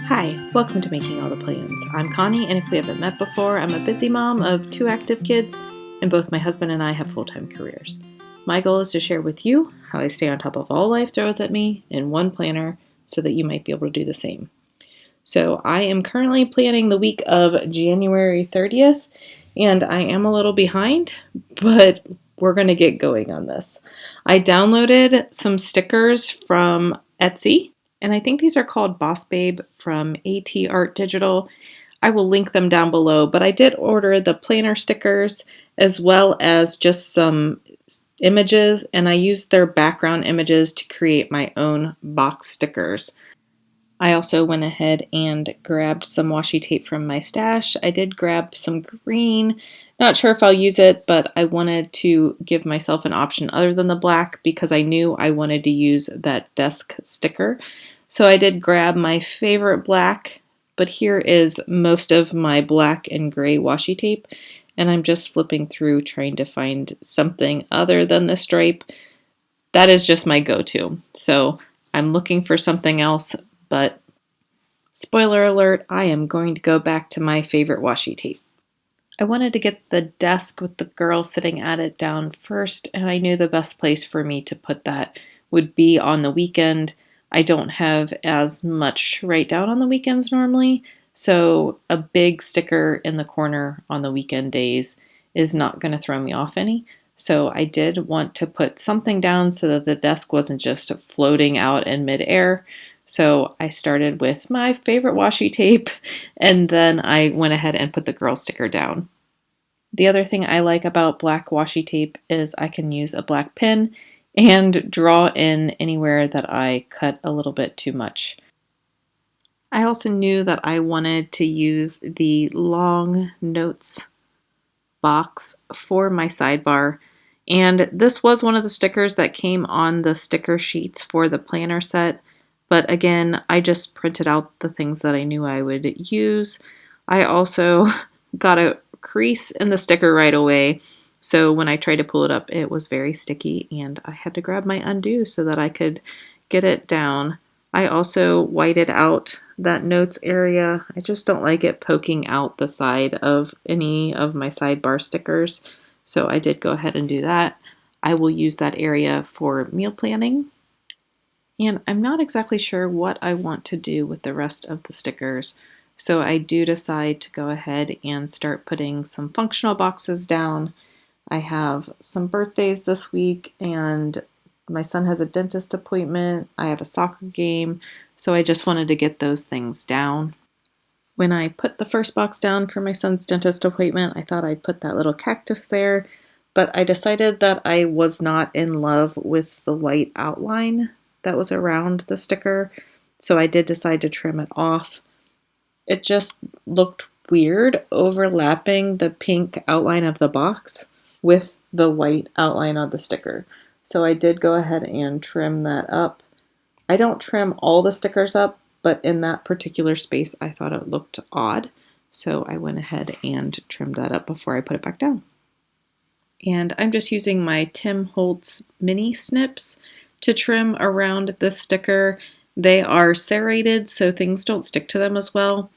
Hi, welcome to Making All the Plans. I'm Connie, and if we haven't met before, I'm a busy mom of 2 active kids, and both my husband and I have full-time careers. My goal is to share with you how I stay on top of all life throws at me in one planner so that you might be able to do the same. So I am currently planning the week of January 30th, and I am a little behind, but we're going to get going on this. I downloaded some stickers from Etsy, and I think these are called Boss Babe from ATArtDigital. I will link them down below, but I did order the planner stickers as well as just some images, and I used their background images to create my own box stickers. I also went ahead and grabbed some washi tape from my stash. I did grab some green. Not sure if I'll use it, but I wanted to give myself an option other than the black because I knew I wanted to use that desk sticker. So I did grab my favorite black, but here is most of my black and gray washi tape, and I'm just flipping through trying to find something other than the stripe. That is just my go-to. So I'm looking for something else, but spoiler alert, I am going to go back to my favorite washi tape. I wanted to get the desk with the girl sitting at it down first, and I knew the best place for me to put that would be on the weekend. I don't have as much to write down on the weekends normally, so a big sticker in the corner on the weekend days is not going to throw me off any. So I did want to put something down so that the desk wasn't just floating out in midair. So I started with my favorite washi tape, and then I went ahead and put the girl sticker down. The other thing I like about black washi tape is I can use a black pen and draw in anywhere that I cut a little bit too much. I also knew that I wanted to use the long notes box for my sidebar, and this was one of the stickers that came on the sticker sheets for the planner set. But again, I just printed out the things that I knew I would use. I also got a crease in the sticker right away, so when I tried to pull it up, it was very sticky, and I had to grab my undo so that I could get it down. I also whited out that notes area. I just don't like it poking out the side of any of my sidebar stickers, so I did go ahead and do that. I will use that area for meal planning. And I'm not exactly sure what I want to do with the rest of the stickers, so I do decide to go ahead and start putting some functional boxes down. I have some birthdays this week, and my son has a dentist appointment. I have a soccer game, so I just wanted to get those things down. When I put the first box down for my son's dentist appointment, I thought I'd put that little cactus there, but I decided that I was not in love with the white outline that was around the sticker, so I did decide to trim it off. It just looked weird overlapping the pink outline of the box with the white outline of the sticker. So I did go ahead and trim that up. I don't trim all the stickers up, but in that particular space I thought it looked odd, so I went ahead and trimmed that up before I put it back down. And I'm just using my Tim Holtz mini snips to trim around this sticker. They are serrated so things don't stick to them as well,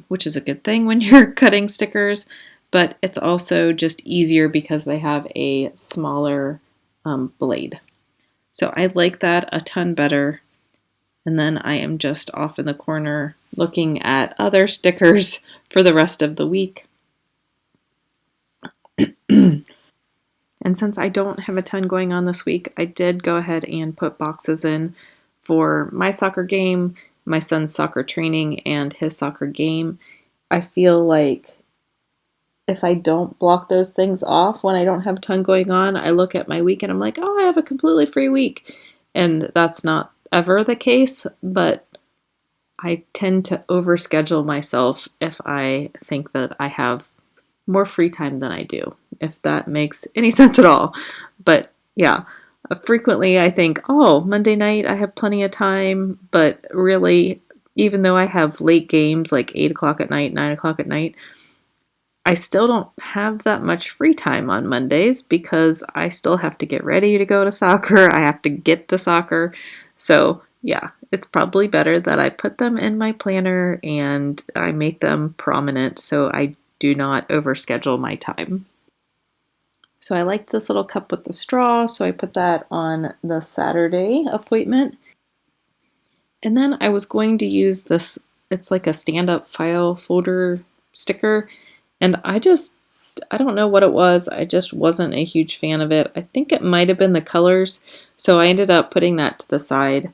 which is a good thing when you're cutting stickers, but it's also just easier because they have a smaller blade. So I like that a ton better. And then I am just off in the corner looking at other stickers for the rest of the week. And since I don't have a ton going on this week, I did go ahead and put boxes in for my soccer game, my son's soccer training, and his soccer game. I feel like if I don't block those things off when I don't have a ton going on, I look at my week and I'm like, oh, I have a completely free week. And that's not ever the case, but I tend to overschedule myself if I think that I have more free time than I do, if that makes any sense at all. But yeah, frequently I think, oh, Monday night I have plenty of time, but really, even though I have late games like 8 o'clock at night, 9 o'clock at night, I still don't have that much free time on Mondays because I still have to get ready to go to soccer. I have to get to soccer. So yeah, it's probably better that I put them in my planner and I make them prominent so I do not overschedule my time. So I like this little cup with the straw, so I put that on the Saturday appointment. And then I was going to use this, it's like a stand-up file folder sticker, and I don't know what it was. I just wasn't a huge fan of it. I think it might have been the colors, so I ended up putting that to the side.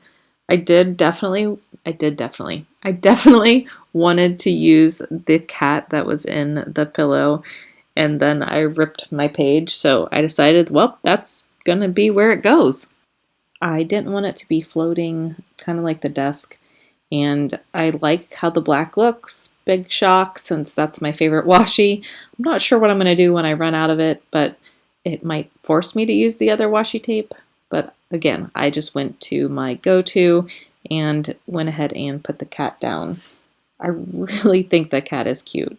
I definitely wanted to use the cat that was in the pillow, and then I ripped my page, so I decided, well, that's gonna be where it goes. I didn't want it to be floating kind of like the desk, and I like how the black looks. Big shock, since that's my favorite washi. I'm not sure what I'm going to do when I run out of it, but it might force me to use the other washi tape. But again, I just went to my go-to and went ahead and put the cat down. I really think the cat is cute.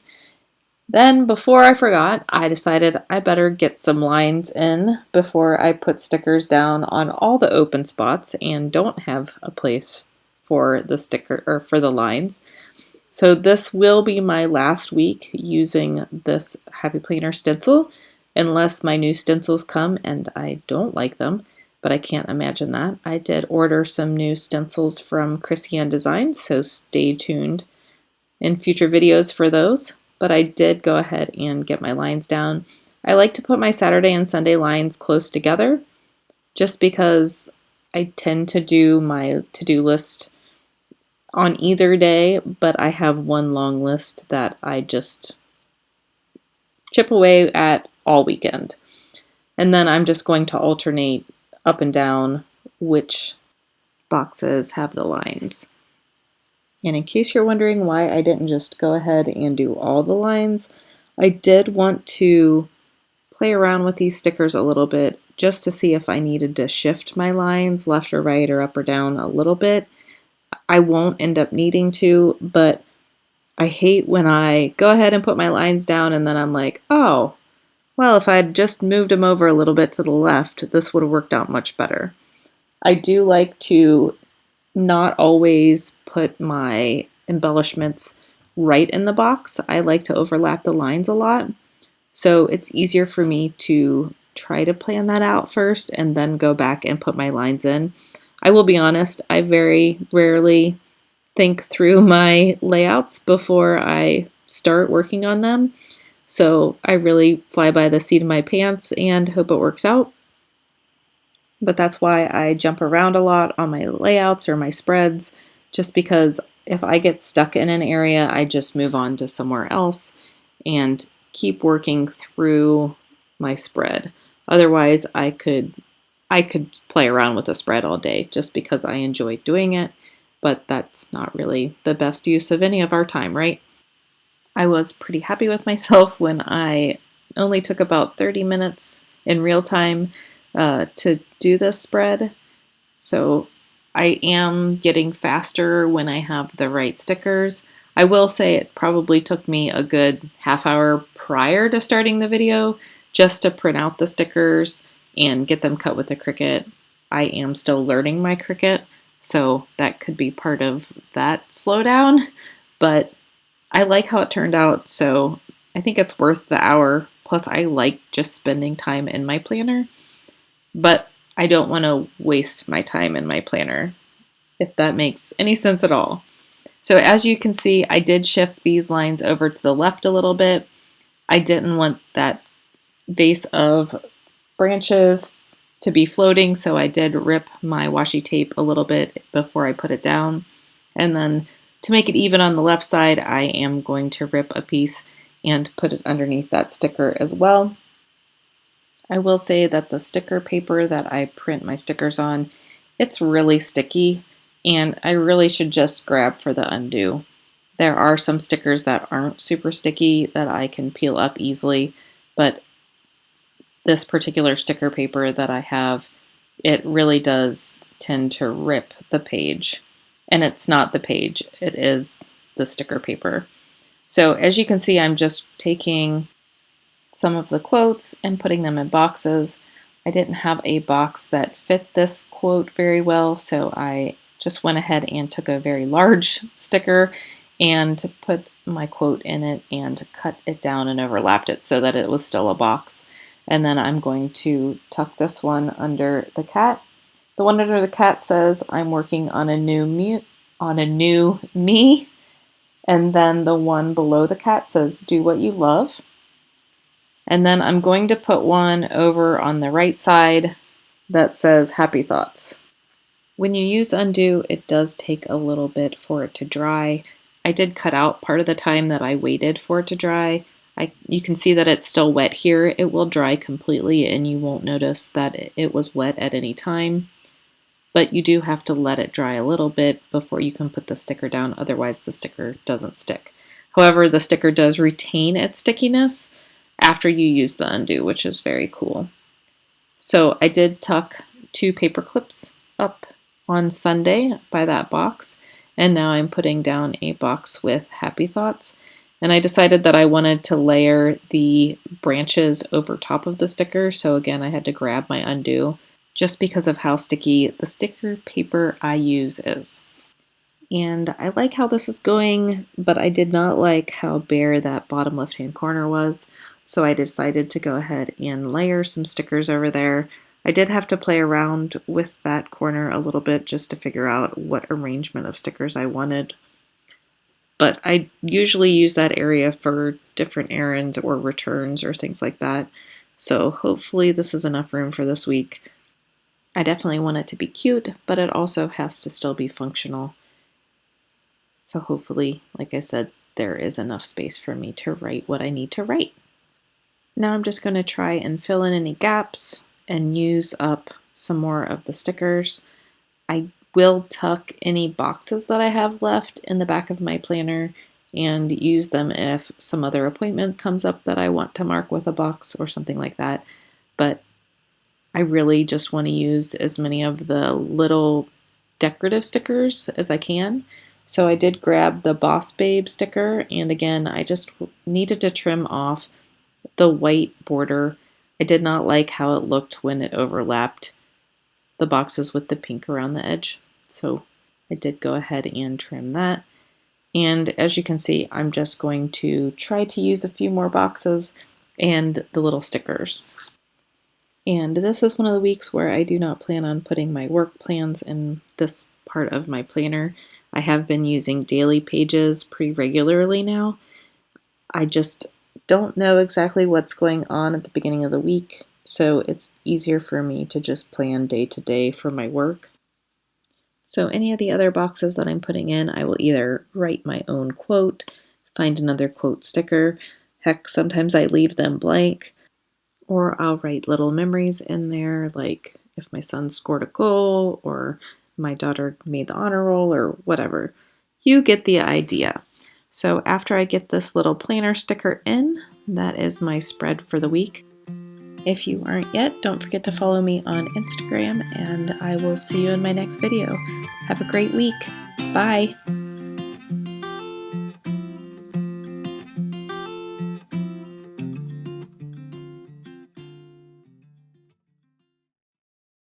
Then, before I forgot, I decided I better get some lines in before I put stickers down on all the open spots and don't have a place for the sticker or for the lines. So this will be my last week using this Happy Planner stencil, unless my new stencils come and I don't like them, but I can't imagine that. I did order some new stencils from Christian Designs, so stay tuned in future videos for those. But I did go ahead and get my lines down. I like to put my Saturday and Sunday lines close together just because I tend to do my to-do list on either day, but I have one long list that I just chip away at all weekend. And then I'm just going to alternate up and down which boxes have the lines. And in case you're wondering why I didn't just go ahead and do all the lines, I did want to play around with these stickers a little bit just to see if I needed to shift my lines left or right or up or down a little bit. I won't end up needing to, but I hate when I go ahead and put my lines down and then I'm like, oh, well, if I'd just moved them over a little bit to the left, this would have worked out much better. I do like to not always put my embellishments right in the box. I like to overlap the lines a lot. So it's easier for me to try to plan that out first and then go back and put my lines in. I will be honest, I very rarely think through my layouts before I start working on them. So I really fly by the seat of my pants and hope it works out. But that's why I jump around a lot on my layouts or my spreads, just because if I get stuck in an area, I just move on to somewhere else and keep working through my spread. Otherwise, I could play around with a spread all day just because I enjoy doing it, but that's not really the best use of any of our time, right? I was pretty happy with myself when I only took about 30 minutes in real time to do this spread. So I am getting faster when I have the right stickers. I will say it probably took me a good half hour prior to starting the video just to print out the stickers and get them cut with the Cricut. I am still learning my Cricut, so that could be part of that slowdown, but I like how it turned out, so I think it's worth the hour. Plus, I like just spending time in my planner, but I don't want to waste my time in my planner, if that makes any sense at all. So as you can see, I did shift these lines over to the left a little bit. I didn't want that vase of branches to be floating, so I did rip my washi tape a little bit before I put it down. And then to make it even on the left side, I am going to rip a piece and put it underneath that sticker as well. I will say that the sticker paper that I print my stickers on, it's really sticky, and I really should just grab for the undo. There are some stickers that aren't super sticky that I can peel up easily, but this particular sticker paper that I have, it really does tend to rip the page. And it's not the page, it is the sticker paper. So as you can see, I'm just taking some of the quotes and putting them in boxes. I didn't have a box that fit this quote very well, so I just went ahead and took a very large sticker and put my quote in it and cut it down and overlapped it so that it was still a box. And then I'm going to tuck this one under the cat. The one under the cat says, "I'm working on a new me." And then the one below the cat says, "Do what you love." And then I'm going to put one over on the right side that says, "Happy thoughts." When you use undo, it does take a little bit for it to dry. I did cut out part of the time that I waited for it to dry. You can see that it's still wet here. It will dry completely and you won't notice that it was wet at any time. But you do have to let it dry a little bit before you can put the sticker down, otherwise the sticker doesn't stick. However, the sticker does retain its stickiness after you use the undo, which is very cool. So I did tuck 2 paper clips up on Sunday by that box, and now I'm putting down a box with happy thoughts. And I decided that I wanted to layer the branches over top of the sticker, so again I had to grab my undo just because of how sticky the sticker paper I use is. And I like how this is going, but I did not like how bare that bottom left-hand corner was, so I decided to go ahead and layer some stickers over there. I did have to play around with that corner a little bit just to figure out what arrangement of stickers I wanted. But I usually use that area for different errands or returns or things like that. So hopefully this is enough room for this week. I definitely want it to be cute, but it also has to still be functional. So hopefully, like I said, there is enough space for me to write what I need to write. Now I'm just going to try and fill in any gaps and use up some more of the stickers. I will tuck any boxes that I have left in the back of my planner and use them if some other appointment comes up that I want to mark with a box or something like that. But I really just want to use as many of the little decorative stickers as I can. So I did grab the Boss Babe sticker, and again, I just needed to trim off the white border. I did not like how it looked when it overlapped the boxes with the pink around the edge. So I did go ahead and trim that. And as you can see, I'm just going to try to use a few more boxes and the little stickers. And this is one of the weeks where I do not plan on putting my work plans in this part of my planner. I have been using daily pages pretty regularly now. I just don't know exactly what's going on at the beginning of the week, so it's easier for me to just plan day to day for my work. So any of the other boxes that I'm putting in, I will either write my own quote, find another quote sticker, heck, sometimes I leave them blank, or I'll write little memories in there, like if my son scored a goal or my daughter made the honor roll or whatever. You get the idea. So after I get this little planner sticker in, that is my spread for the week. If you aren't yet, don't forget to follow me on Instagram, and I will see you in my next video. Have a great week. Bye.